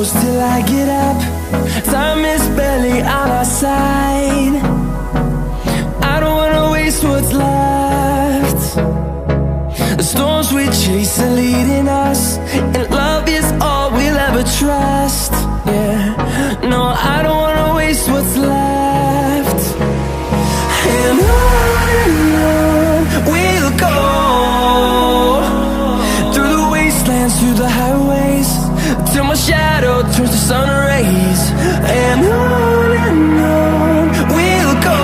close till I get up. Time is barely on our side. I don't wanna waste what's left. The storms we chase are leading us, and love is all we'll ever trust. Yeah, no, I don't wanna waste what's left. And on we'll go, through the wastelands, through the highways, till my shadow turns to sun rays. And on we'll go,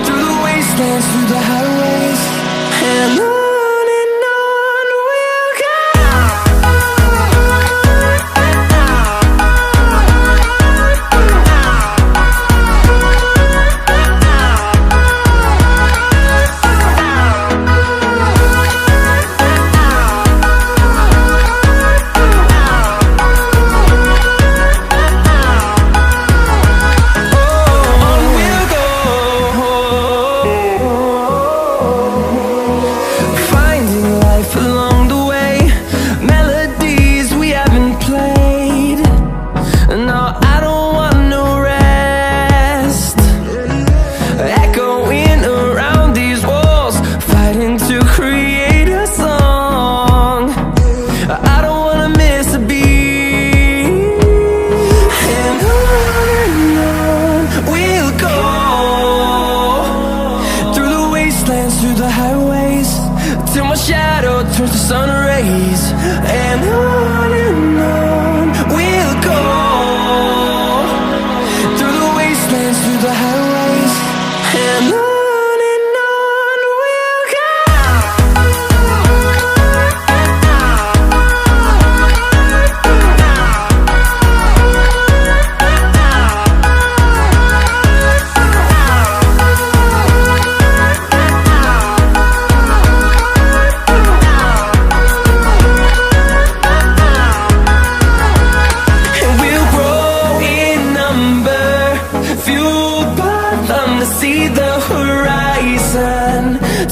through the wastelands, through the highways, and on we'll go. Through the highways, till my shadow turns to sun rays. And on we'll go, through the wastelands, through the highways, and on we'll go. See the horizon,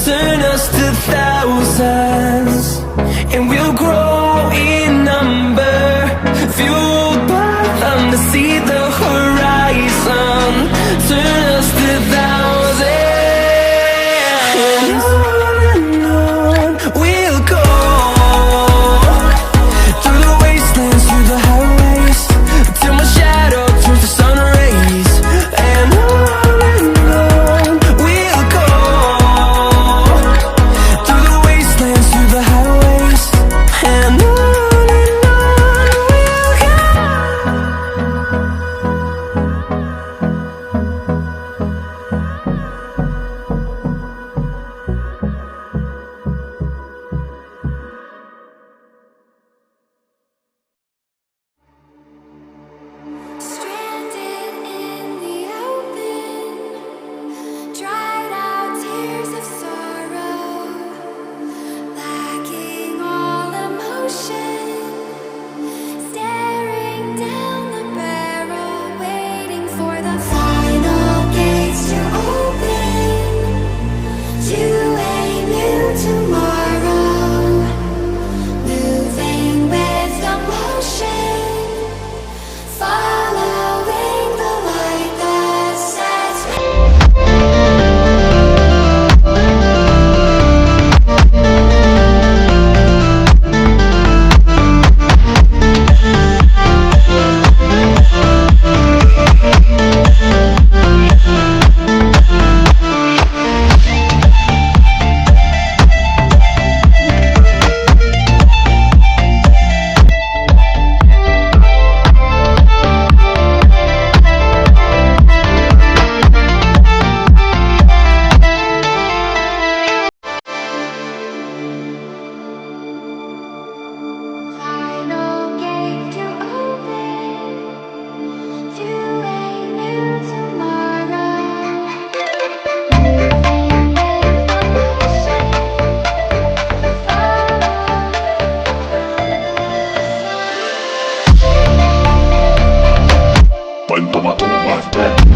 turn us to thousands, and we'll grow in number, fueled by them. To see the horizon, turn us to thousands, and on we'll go, through the wastelands, through the highways, till my shadow turns to sun rays. And Toma, toma, toma.